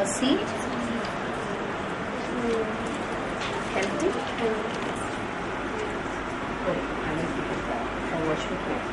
See? Empty? Oh, I will keep it back. I'll wash your plate.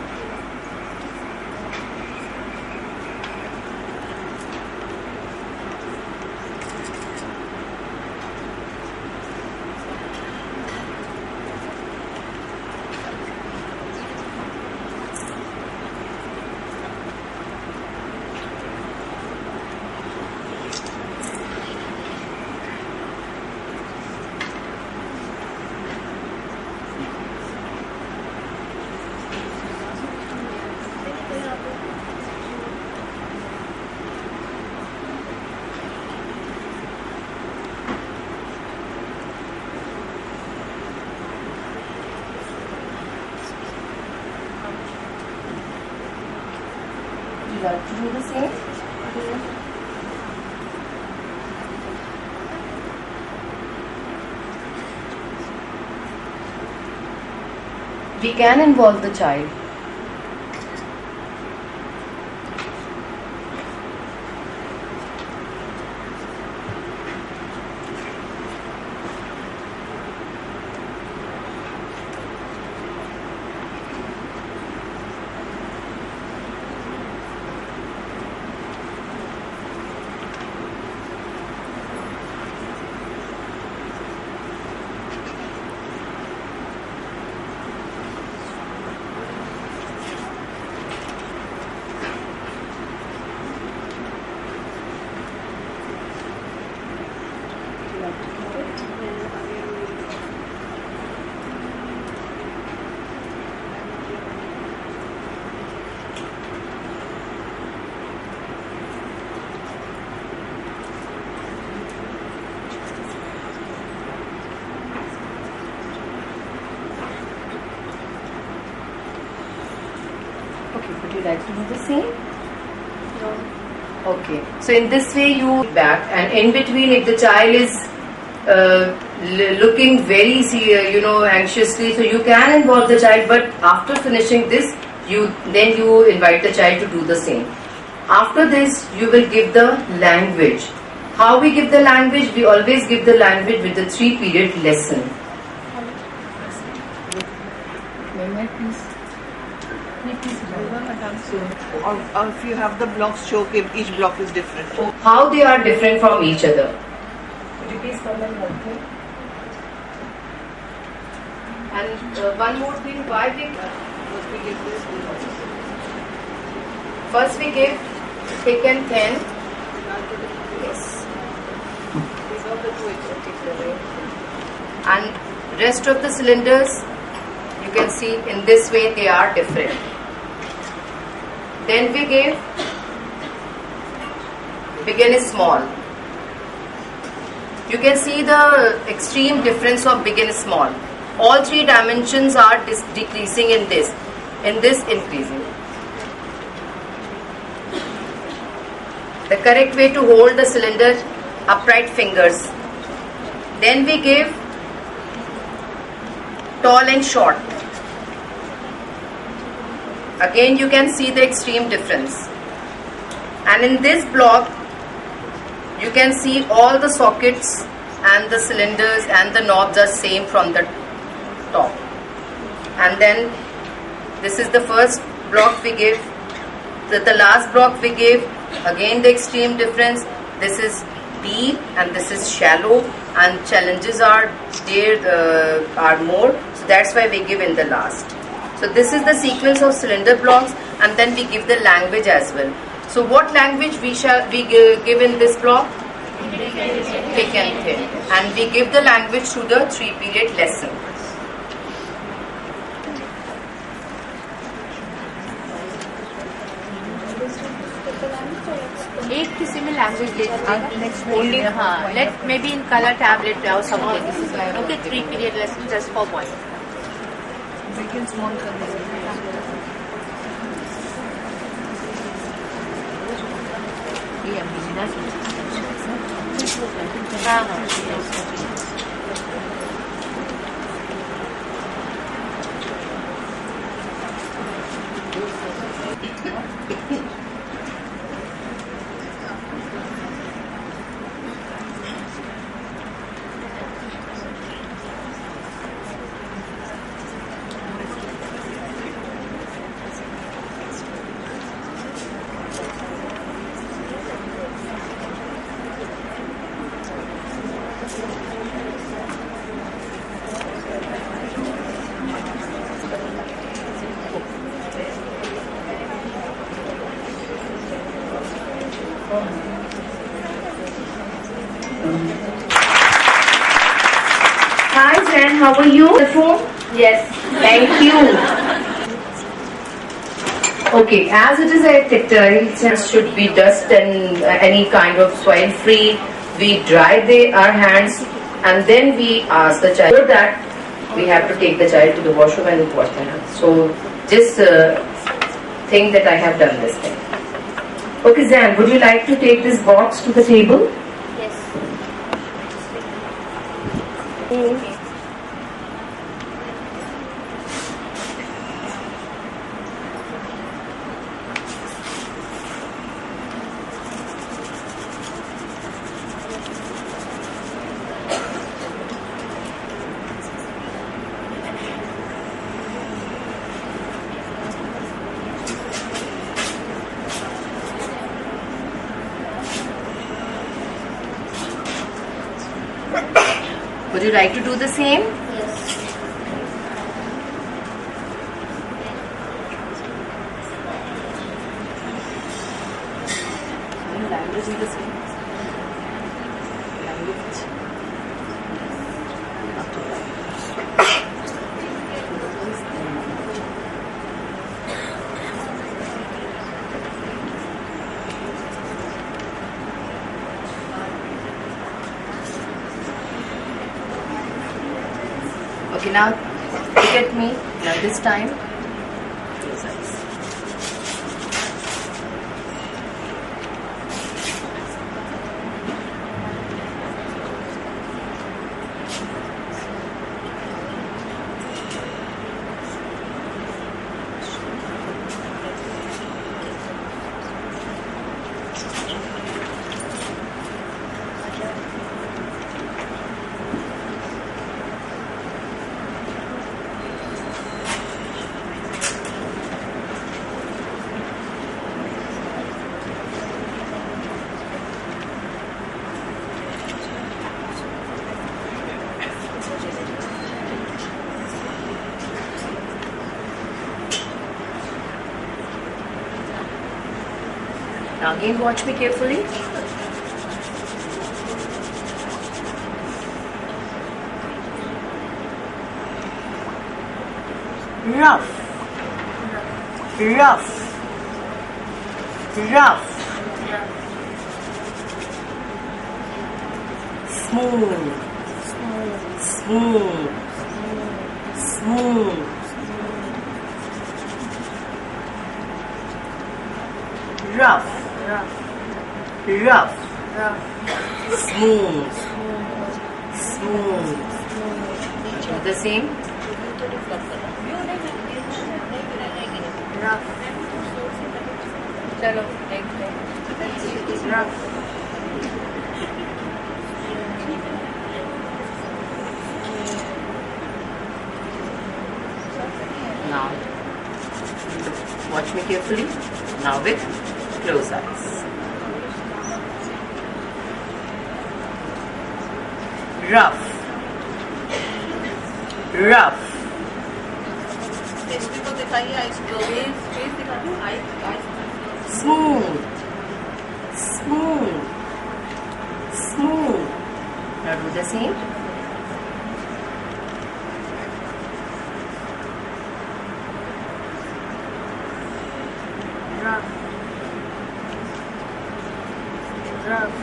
Would you like to do the same? We can involve the child. Okay, would you like to do the same? No. Okay, so in this way you back, and in between, if the child is looking very anxiously, so you can involve the child, but after finishing this, you invite the child to do the same. After this, you will give the language. How we give the language? We always give the language with the 3-period lesson. Or if you have the blocks, show if each block is different. How they are different from each other. Could you please come and help me? And one more thing, why we give this? First we give thick and thin. Yes. And rest of the cylinders, you can see in this way they are different. Then we give big and small. You can see the extreme difference of big and small. All 3 dimensions are decreasing in this increasing. The correct way to hold the cylinder, upright fingers. Then we give tall and short. Again you can see the extreme difference. And in this block you can see all the sockets and the cylinders and the knobs are same from the top. And then this is the first block we give. The last block we give, again the extreme difference. This is deep and this is shallow, and challenges are there are more, so that's why we give in the last. So this is the sequence of cylinder blocks, and then we give the language as well. So what language we give in this block? Thick and thin. And we give the language to the 3-period lesson. एक किसी में language दे दीजिए only. हाँ, let me be in colour tablet और something. Okay, 3-period lesson just for one. Big and small colors. Yeah, हाँ हाँ Hi Zen, how are you? The phone? Yes, thank you. Okay, as it is a tactile, it should be dust and any kind of soil free. We dry our hands and then we ask the child. For that, we have to take the child to the washroom and wash their hands. So just think that I have done this thing. Okay, Zan, would you like to take this box to the table? Yes. Would you like to do the same? Yes. Language is the same. Okay, now look at me. Now this time, close eyes. Now again, watch me carefully. Rough, rough, rough, smooth, smooth, smooth, rough, rough, smooth, smooth. Do the same. Rough. चलो देखते हैं. Rough. Now, watch me carefully. Now with closed eyes. Rough, rough, smooth, smooth, smooth. Now do the same. Rough. Rough.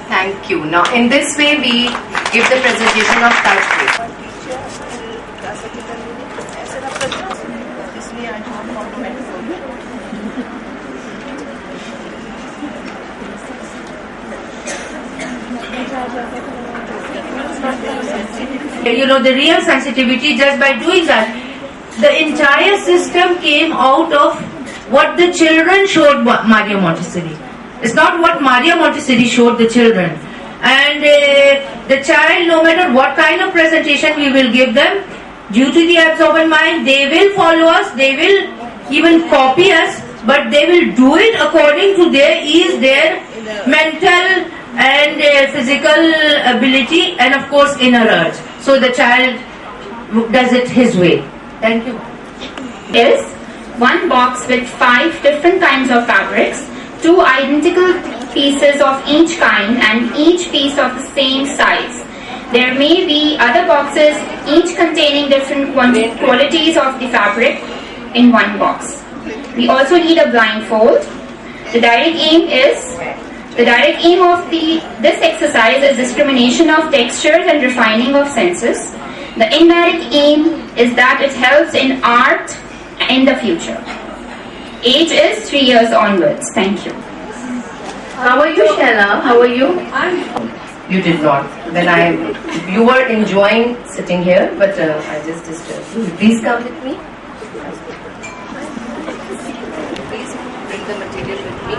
Thank you. Now in this way we give the presentation of tactile. Teacher ऐसा कितना ऐसा ना इसलिए You know, the real sensitivity, just by doing that, the entire system came out of what the children showed Maria Montessori. It's not what Maria Montessori showed the children. And the child, no matter what kind of presentation we will give them, due to the absorbent mind, they will follow us, they will even copy us, but they will do it according to their ease, their mental and physical ability, and of course inner urge. So the child does it his way. Thank you. Is one box with 5 different kinds of fabrics, 2 identical pieces of each kind, and each piece of the same size. There may be other boxes, each containing different qualities of the fabric in one box. We also need a blindfold. The direct aim of this exercise is discrimination of textures and refining of senses. The indirect aim is that it helps in art in the future. Age is 3 years onwards. Thank you. How are you, Shana? How are you? You did not. You were enjoying sitting here, but I just disturbed you. Please come with me. Please bring the material with me.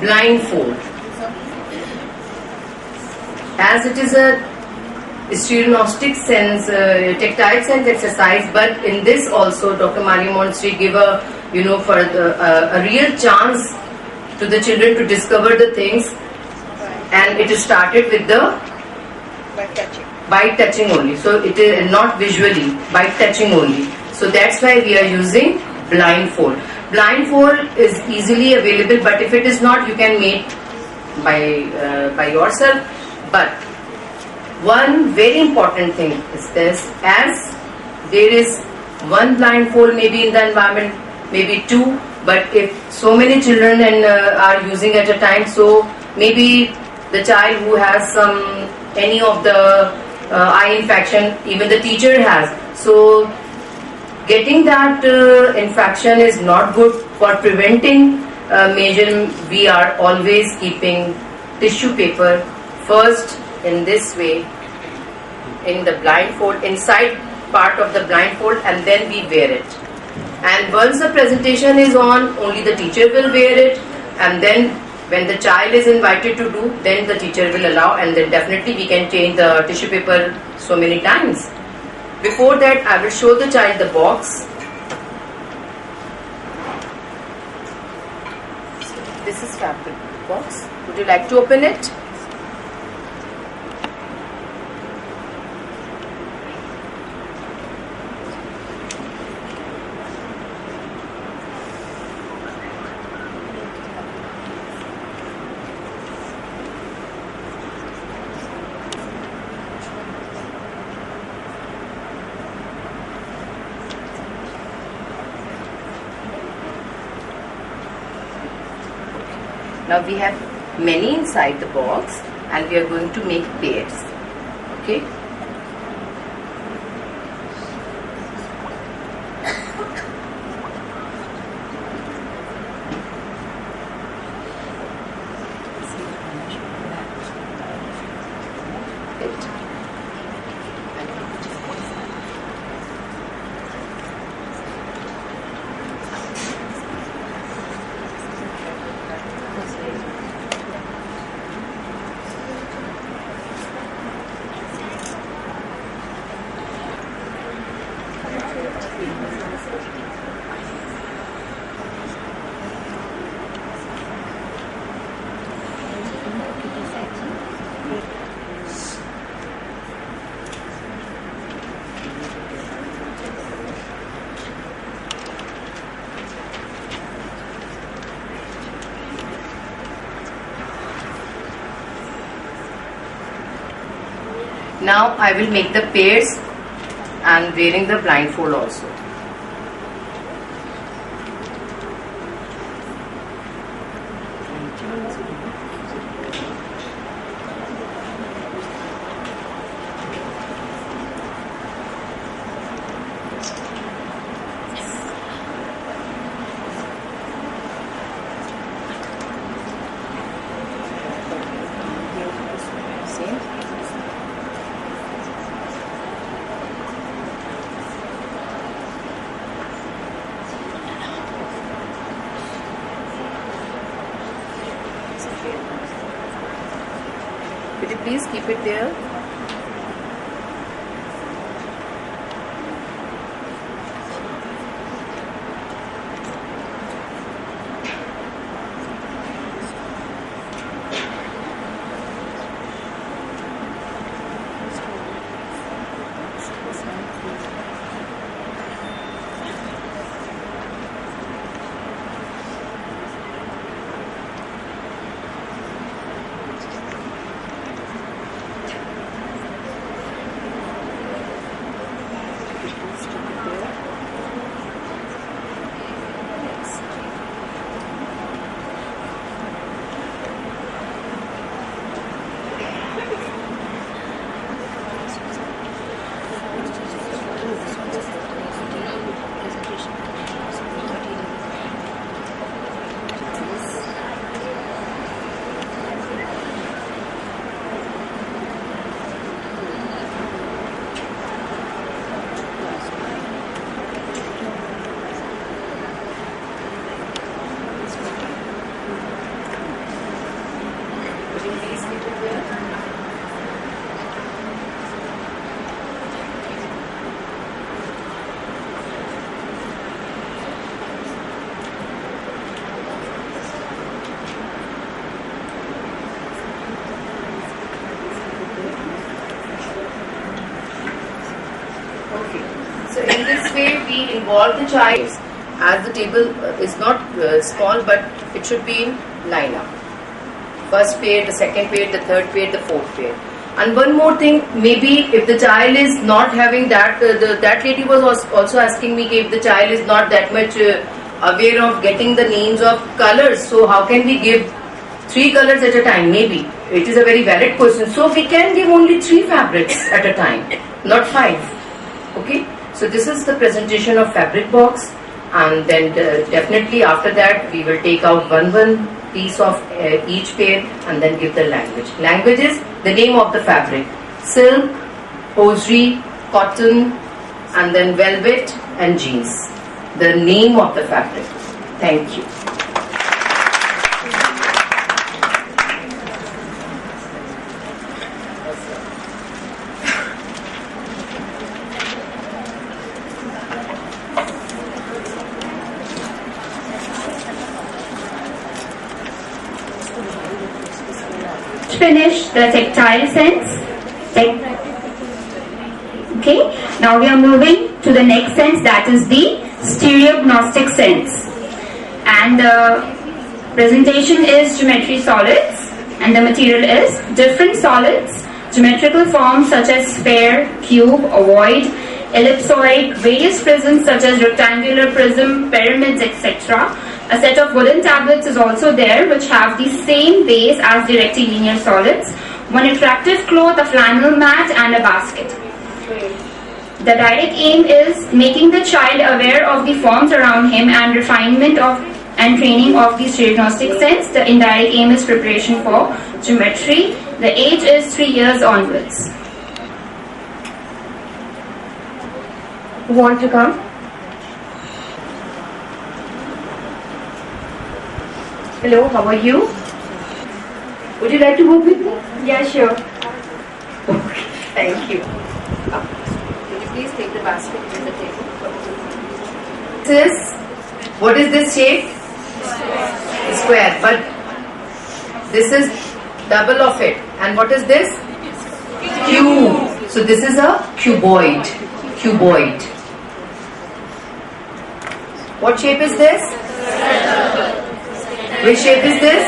Blindfold. As it is a stereognostic sense, tactile sense exercise, but in this also Dr. Maria Montessori give a real chance to the children to discover the things, and it is started with the by touching only. So it is not visually, by touching only. So that's why we are using blindfold. Blindfold is easily available, but if it is not, you can make by yourself. But one very important thing is this: as there is one blindfold maybe in the environment, maybe 2, but if so many children are using at a time, so maybe the child who has any of the eye infection, even the teacher has. So getting that infection is not good. For preventing major, we are always keeping tissue paper first in this way, in the blindfold, inside part of the blindfold, and then we wear it. And once the presentation is on, only the teacher will wear it, and then when the child is invited to do, then the teacher will allow, and then definitely we can change the tissue paper so many times. Before that, I will show the child the box. This is fabric box. Would you like to open it? Now we have many inside the box, and we are going to make pairs. Okay? Now I will make the pairs and wearing the blindfold also. please keep it there. So in this way we involve the child as the table is not small, but it should be in line up. First pair, the second pair, the third pair, the fourth pair. And one more thing, maybe if the child is not having that, that lady was also asking me if the child is not that much aware of getting the names of colors, so how can we give 3 colors at a time? Maybe it is a very valid question. So we can give only 3 fabrics at a time, not 5. Okay. So this is the presentation of fabric box, and then definitely after that we will take out one piece of each pair and then give the language. Language is the name of the fabric: silk, hosiery, cotton, and then velvet and jeans. The name of the fabric. Thank you. Finish the tactile sense. Okay, now we are moving to the next sense, that is the stereognostic sense. And the presentation is geometry solids, and the material is different solids, geometrical forms such as sphere, cube, ovoid, ellipsoid, various prisms such as rectangular prism, pyramids, etc. A set of wooden tablets is also there which have the same base as the rectilinear solids, one attractive cloth, a flannel mat, and a basket. The direct aim is making the child aware of the forms around him and refinement of and training of the stereognostic sense. The indirect aim is preparation for geometry. The age is 3 years onwards. Who want to come? Hello, how are you? Would you like to work with me? Yeah, sure. Okay, thank you. Can you please take the basket to the table? What is this shape? Square. But this is double of it. And what is this? Cube. So this is a cuboid. Cuboid. What shape is this? Which shape is this?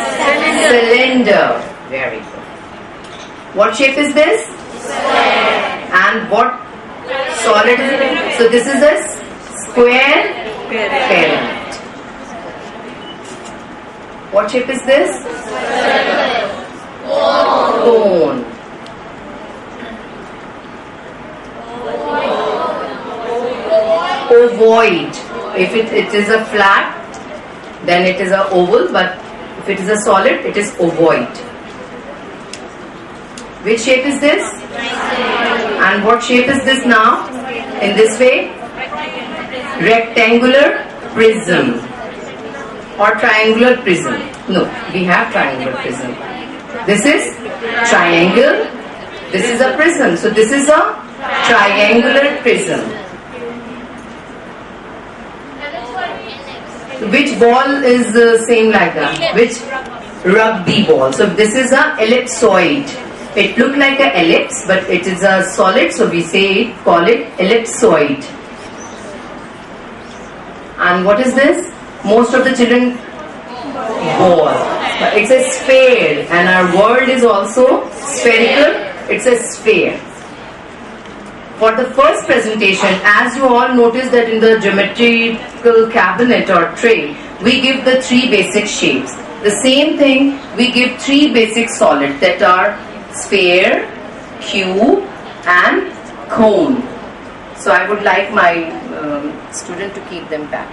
Cylinder. Very good. What shape is this? And what solid is it? So this is a square pyramid. What shape is this? Cone. Ovoid. If it is a flat, then it is a oval, but if it is a solid, it is ovoid. Which shape is this? And what shape is this now? In this way? Rectangular prism or triangular prism. No, we have triangular prism. This is triangle. This is a prism. So this is a triangular prism. Which ball is same like that? Which rugby ball? So this is a ellipsoid. It looks like an ellipse, but it is a solid, so we call it ellipsoid. And what is this? Most of the children, ball. It's a sphere, and our world is also spherical. It's a sphere. For the first presentation, as you all noticed that in the geometrical cabinet or tray, we give the 3 basic shapes. The same thing, we give 3 basic solids that are sphere, cube and cone. So I would like my student to keep them back.